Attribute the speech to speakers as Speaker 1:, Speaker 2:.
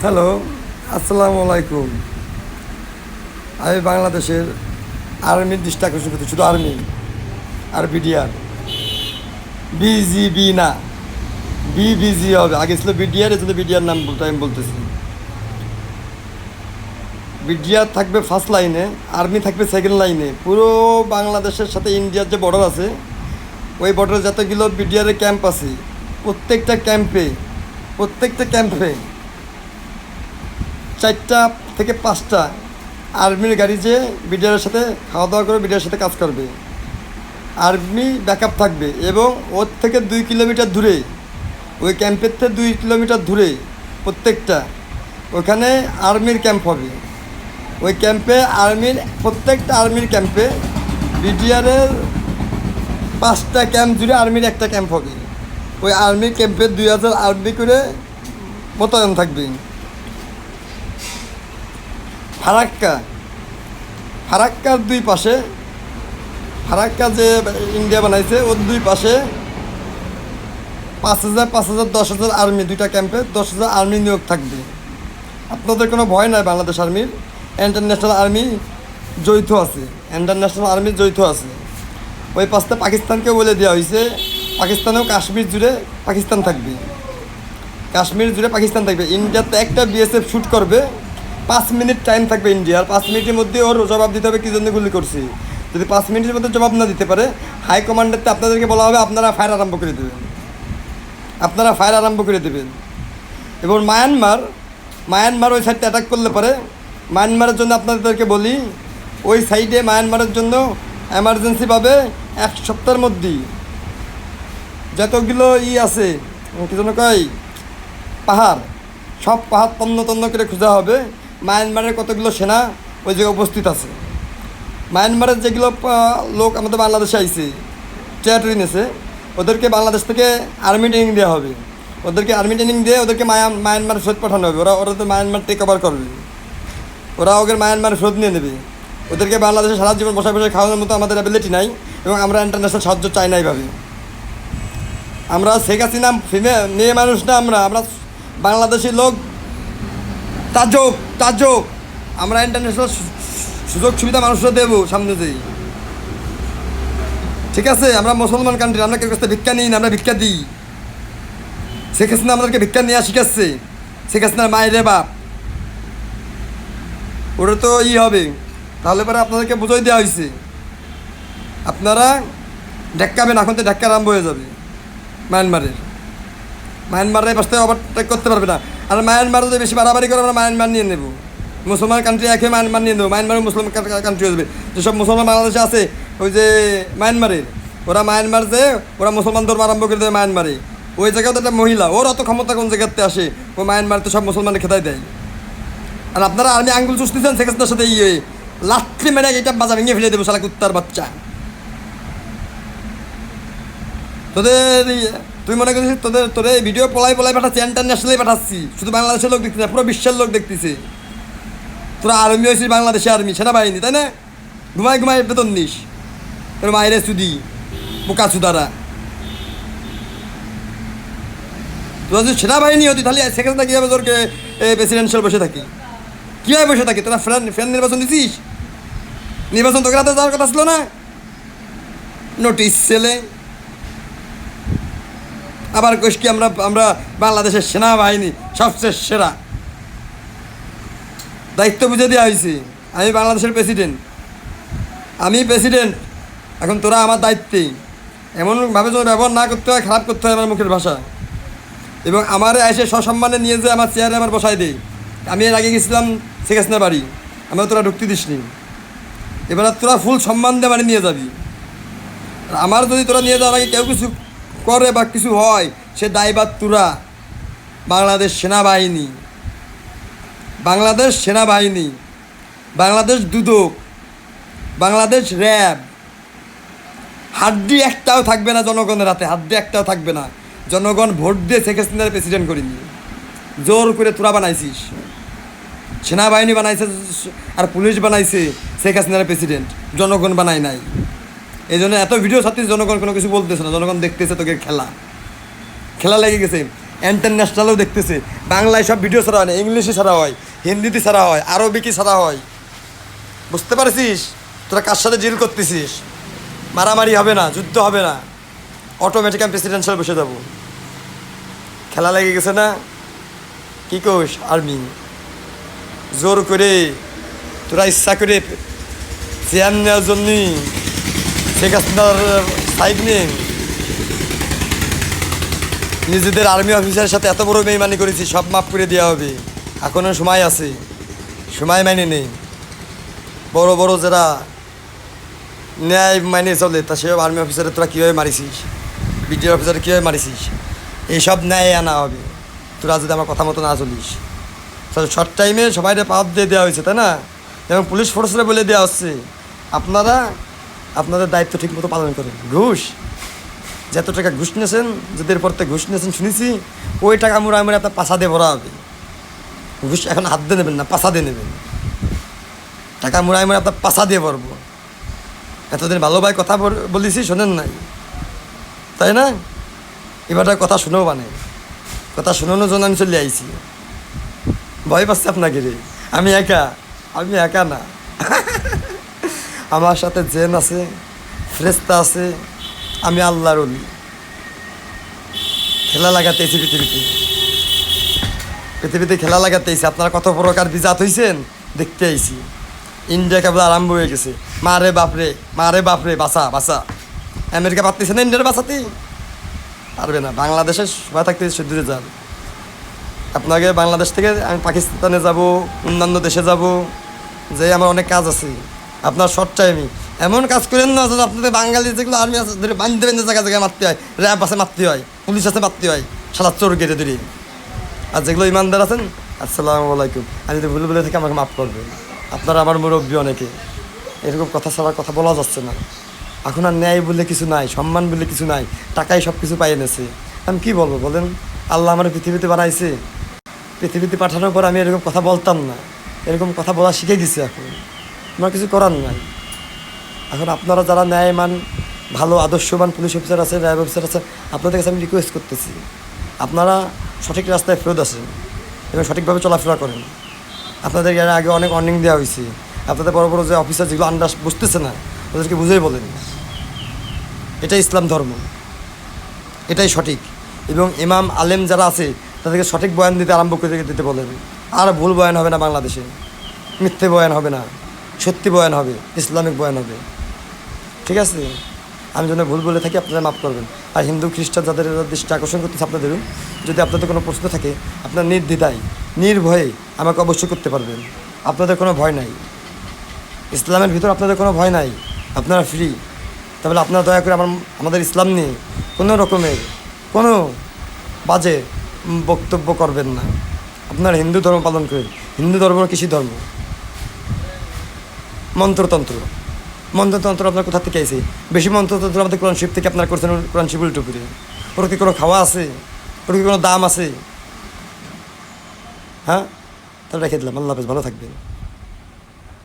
Speaker 1: Hello, আসসালামু আলাইকুম। আমি বাংলাদেশের আর্মির দৃষ্টি আকর্ষণ করতে, শুধু আর্মি আর বিডিআর, বিজিবি না, বিবিজি হবে। আগে ছিল বিডিআর, এর জন্য বিডিআর নাম বলতে আমি বলতেছি। বিডিআর থাকবে ফার্স্ট লাইনে, আর্মি থাকবে সেকেন্ড লাইনে। পুরো বাংলাদেশের সাথে ইন্ডিয়ার যে বর্ডার আছে, ওই বর্ডারে যতগুলো বিডিআরের ক্যাম্প আছে, প্রত্যেকটা ক্যাম্পে 4টা থেকে 5টা আর্মির গাড়ি যে বিডিআরের সাথে খাওয়া দাওয়া করে বিডিআরের সাথে কাজ করবে। আর্মি ব্যাকআপ থাকবে এবং ওর থেকে 2 কিলোমিটার দূরে, ওই ক্যাম্পের থেকে 2 কিলোমিটার দূরে প্রত্যেকটা ওখানে আর্মির ক্যাম্প হবে। ওই ক্যাম্পে প্রত্যেকটা আর্মির ক্যাম্পে বিডিআরের 5টা ক্যাম্প জুড়ে আর্মির একটা ক্যাম্প হবে। ওই আর্মির ক্যাম্পে 2000 আর্মি করে মোতায়েন থাকবে। ফারাক্কার দুই পাশে, ফারাক্কা যে ইন্ডিয়া বানাইছে, ওর দুই পাশে 5000, 10,000 আর্মি, 2টা ক্যাম্পে 10,000 আর্মি নিয়োগ থাকবে। আপনাদের কোনো ভয় নাই। বাংলাদেশ আর্মির ইন্টারন্যাশনাল আর্মি জড়িত আছে। ওই পাশটা পাকিস্তানকে বলে দেওয়া হয়েছে, পাকিস্তানেও কাশ্মীর জুড়ে পাকিস্তান থাকবে। ইন্ডিয়াতে একটা বিএসএফ শ্যুট করবে, 5 মিনিট টাইম থাকবে ইন্ডিয়ার। 5 মিনিটের মধ্যে ওর জবাব দিতে হবে কী জন্য গুলি করছে। যদি 5 মিনিটের মধ্যে জবাব না দিতে পারে, হাই কমান্ডারতে আপনাদেরকে বলা হবে আপনারা ফায়ার আরম্ভ করে দেবেন। এবং মায়ানমার ওই সাইডটা অ্যাটাক করলে পারে, মায়ানমারের জন্য আপনাদেরকে বলি, ওই সাইডে মায়ানমারের জন্য এমার্জেন্সিভাবে 1 সপ্তাহের মধ্যেই যতগুলো আছে, কী জন্য কয়, সব পাহাড় তন্ন করে খোঁজা হবে। মায়ানমারের কতগুলো সেনা ওই জায়গায় উপস্থিত আছে। মায়ানমারের যেগুলো লোক আমাদের বাংলাদেশে আইছে, টেরিটরি নিয়েছে, ওদেরকে বাংলাদেশ থেকে আর্মি ট্রেনিং দেওয়া হবে। ওদেরকে মায়ানমার ফেরত পাঠানো হবে। ওরা তো মায়ানমার টেক ওভার করবে। ওরা মায়ানমার ফেরত নিয়ে নেবে। ওদেরকে বাংলাদেশে সারা জীবন বসে খাওয়ানোর মতো আমাদের অ্যাবিলিটি নাই, এবং আমরা ইন্টারন্যাশনাল সাহায্য চাই না। এইভাবে আমরা শেখ হাসিনা মেয়ে মানুষ না, আমরা বাংলাদেশি লোক, তাজক আমরা ইন্টারন্যাশনাল সুযোগ সুবিধা মানুষরা দেবো সামনে যেই। ঠিক আছে, আমরা মুসলমান কান্ট্রি, আমরা কেউ কাছ থেকে ভিক্ষা নিই না, আমরা ভিক্ষা দিই। শেখ হাসিনা আমাদেরকে ভিক্ষা নেওয়া শিখাচ্ছে। শেখ হাসিনার মায়ের বাপ, ওটা তো হবে। তাহলে পরে আপনাদেরকে বুঝাই দেওয়া হয়েছে, আপনারা ঢেক্কাবেন। এখন তো ঢেক্কা আরম্ভ হয়ে যাবে। মায়ানমারের পাশ থেকে ওভারটেক করতে পারবে না। আর মায়ানমার যদি বেশি বাড়াবাড়ি করে, আমরা মায়ানমার নিয়ে নেব। মুসলমান কান্ট্রি একে মায়ানমার নিয়ে নেবো। মায়ানমারের মুসলমান কান্ট্রি হয়ে যাবে। যেসব মুসলমান বাংলাদেশে আছে, ওই যে মায়ানমারের, ওরা মুসলমান ধর্ম আরম্ভ করে দেবে মায়ানমারে। ওই জায়গায় তো একটা মহিলা, ওর অত ক্ষমতা কোন জায়গাতে আসে, ওই মায়ানমারতে সব মুসলমানের খেতাই দেয়। আর আপনারা আর্মি আঙ্গুল চুষতেছেন শেখ হাসিনার সাথে, লাঠি মেরে এটা বাজা ভেঙে ফেলে দেবো শালা কুত্তার বাচ্চা। তুই মনে করিস তোদের ভিডিও পলাই পাঠাচ্ছি, ইন্টারন্যাশনালি পাঠাচ্ছি, শুধু বাংলাদেশের লোক দেখতেছে, পুরো বিশ্বের লোক দেখতেছে। তোরা আর্মি হয়েছিস, বাংলাদেশের আর্মি, সেনাবাহিনী, তাই না? ঘুমায় বেতন নিস, তোর মায়েরে চুদি বোকা চুদারা। তোরা যদি সেনাবাহিনী হতি, তাহলে শেখ হাসিনা কীভাবে তোরকে প্রেসিডেন্সিয়াল বসে থাকি? কীভাবে বসে থাকি? তোরা ফ্যান নির্বাচন দিছিস? নির্বাচন তোকে রাতে যাওয়ার কথা ছিল না? নোটিশ ছেলে আবার কইস কি আমরা বাংলাদেশের সেনাবাহিনী সবচেয়ে সেরা। দায়িত্ব বুঝে দেওয়া হয়েছে। আমি বাংলাদেশের প্রেসিডেন্ট। এখন তোরা আমার দায়িত্বে। এমনভাবে যেন ব্যবহার না করতে হয়, খারাপ করতে হয় আমার মুখের ভাষা। এবং আমারে এসে সসম্মানে নিয়ে যে আমার চেয়ারে আমার বসাই দেয়। আমি এর আগে গেছিলাম শেখ হাসিনার বাড়ি, আমার তোরা ঢুকতে দিসনি। এবার তোরা ফুল সম্মান দিয়ে বাড়ি নিয়ে যাবি। আমার যদি তোরা নিয়ে যাওয়ার আগে কেউ কিছু করে বা কিছু হয়, সে দায়ভার তোরা। বাংলাদেশ সেনাবাহিনী, বাংলাদেশ দুদক, বাংলাদেশ র্যাব, হাড্ডি একটাও থাকবে না জনগণের হাতে, জনগণ ভোট দিয়ে শেখ হাসিনার প্রেসিডেন্ট করিনি, জোর করে তোরা বানাইছিস। সেনাবাহিনী বানাইছে আর পুলিশ বানাইছে শেখ হাসিনার প্রেসিডেন্ট, জনগণ বানায় নাই। এই জন্য এত ভিডিও ছাড়ছিস, জনগণ কোনো কিছু বলতেছে না, জনগণ দেখতেছে তোকে খেলা লেগে গেছে। ইন্টারন্যাশনালও দেখতেছে। বাংলায় সব ভিডিও ছাড়া হয় না, ইংলিশে ছাড়া হয়, হিন্দিতে ছাড়া হয়, আরবিকে ছাড়া হয়। বুঝতে পারছিস তোরা কার সাথে ডিল করতেছিস? মারামারি হবে না, যুদ্ধ হবে না, অটোমেটিক আমি প্রেসিডেন্সিয়াল বসে যাবো। খেলা লেগে গেছে না? কী কোষ আর্মি জোর করে তোরা ইচ্ছা করে চেয়ার নেওয়ার জন্যই শেখ হাসিনার সাইড নিয়ে নিজেদের আর্মি অফিসারের সাথে এত বড় বেইমানি করেছি, সব মাফ করে দেওয়া হবে। এখনও সময় আছে, সময় মাইনে নেই। বড় বড় যারা ন্যায় মাইনে চলে তা সেসব আর্মি অফিসারে তোরা কীভাবে মারিছিস, বিডিও অফিসারে কীভাবে মারিছিস, এইসব ন্যায় আনা হবে তোরা যদি আমার কথা মতো না চলিস। শর্ট টাইমে সবাইকে পাওয়ার দিয়ে দেওয়া হয়েছে, তাই না? এবং পুলিশ ফোর্সরা বলে দেওয়া হচ্ছে আপনারা আপনাদের দায়িত্ব ঠিকমতো পালন করেন। ঘুষ যত টাকা ঘুষ নিয়েছেন, যাদের পর থেকে ঘুষ নিয়েছেন শুনেছি, ওই টাকা মুড়া মুড়ে আপনার পাশা দিয়ে ভরা হবে। ঘুষ এখন হাত দিয়ে নেবেন না, পাশা দিয়ে নেবেন। টাকা মুড়াই মুড়ে আপনার পাশা দিয়ে ভরবো। এতদিন ভালো ভাই কথা বলেছি, শোনেন নাই, তাই না? এবার কথা শুনেও মানে কথা শুনানোর জন্য আমি চলে আইছি। ভয় পাচ্ছে আপনাকে রে? আমি একা না। আমার সাথে জেন আছে, ফেরেশতা আছে, আমি আল্লাহর ওলি। খেলা লাগাতেছি পৃথিবীতে খেলা লাগাতেছি। আপনারা কত প্রকার বিজাত হয়েছেন দেখতে আইছি। ইন্ডিয়া কেবল আরম্ভ হয়ে গেছে। মারে বাপরে বাসা। আমেরিকা পারতেছে না ইন্ডিয়ার বাঁচাতে? পারবে না। বাংলাদেশে সবাই থাকতে দূরে যান। আপনাকে বাংলাদেশ থেকে আমি পাকিস্তানে যাব, অন্যান্য দেশে যাব, যে আমার অনেক কাজ আছে। আপনার শর্ট টাইমে এমন কাজ করেন না যেন আপনাদের বাঙালি যেগুলো আর্মি আছে ধরে বাঁধতে জায়গায় মারতে হয়, র্যাব আছে মারতে হয়, পুলিশ আছে মারতে হয়, সারা চোর গেটে ধরে। আর যেগুলো ইমানদার আছেন, আসসালামু আলাইকুম, আমি যদি ভুল বলে থেকে আমাকে মাফ করবেন। আপনারা আমার মুরব্বী অনেকে, এরকম কথা ছাড়া কথা বলা যাচ্ছে না। এখন আর ন্যায় বলে কিছু নাই, সম্মান বলে কিছু নাই, টাকায় সব কিছু পাই এনেছে। আমি কী বলবো বলেন? আল্লাহ আমার পৃথিবীতে বানাইছে, পৃথিবীতে পাঠানোর পর আমি এরকম কথা বলতাম না, এরকম কথা বলা শিখে গেছি। এখন আমার কিছু করার নাই। এখন আপনারা যারা ন্যায়মান ভালো আদর্শবান পুলিশ অফিসার আছে, র্যাব অফিসার আছে, আপনাদের কাছে আমি রিকোয়েস্ট করতেছি, আপনারা সঠিক রাস্তায় ফেরত আসেন এবং সঠিকভাবে চলাফেরা করেন। আপনাদের এর আগে অনেক ওয়ার্নিং দেওয়া হয়েছে। আপনাদের বড় বড় যে অফিসার যেগুলো আন্দাজ বুঝতেছে না, ওদেরকে বুঝেই বলেন এটাই ইসলাম ধর্ম, এটাই সঠিক। এবং ইমাম আলেম যারা আছে তাদেরকে সঠিক বয়ান দিতে আরম্ভ করে দিতে বলেন। আর ভুল বয়ান হবে না বাংলাদেশে, মিথ্যে বয়ান হবে না, সত্যি বয়ান হবে, ইসলামিক বয়ান হবে। ঠিক আছে? আমি যেন ভুল বলে থাকি আপনারা মাফ করবেন। আর হিন্দু খ্রিস্টান যাদের দৃষ্টি আকর্ষণ করতেছে আপনাদেরও, যদি আপনাদের কোনো প্রশ্ন থাকে আপনার নির্দ্বিধায় নির্ভয়ে আমাকে অবশ্যই করতে পারবেন। আপনাদের কোনো ভয় নাই, ইসলামের ভিতর আপনাদের কোনো ভয় নাই, আপনারা ফ্রি। তাহলে আপনারা দয়া করে আমাদের ইসলাম নিয়ে কোনো রকমের কোনো বাজে বক্তব্য করবেন না। আপনারা হিন্দু ধর্ম পালন করেন। হিন্দু ধর্ম কৃষি ধর্ম, মন্ত্রতন্ত্র আপনার কোথা থেকে আইছে? বেশি মন্ত্রতন্ত্র আমাদের কোরআন শরীফ থেকে আপনারা করছেন। কোরআন শরীফ উল্টো করে ওর কি কোনো খাওয়া আছে? ওর কি কোনো দাম আছে? হ্যাঁ, তাহলে রেখে দিলাম। আল্লাহ হাফেজ, ভালো থাকবেন।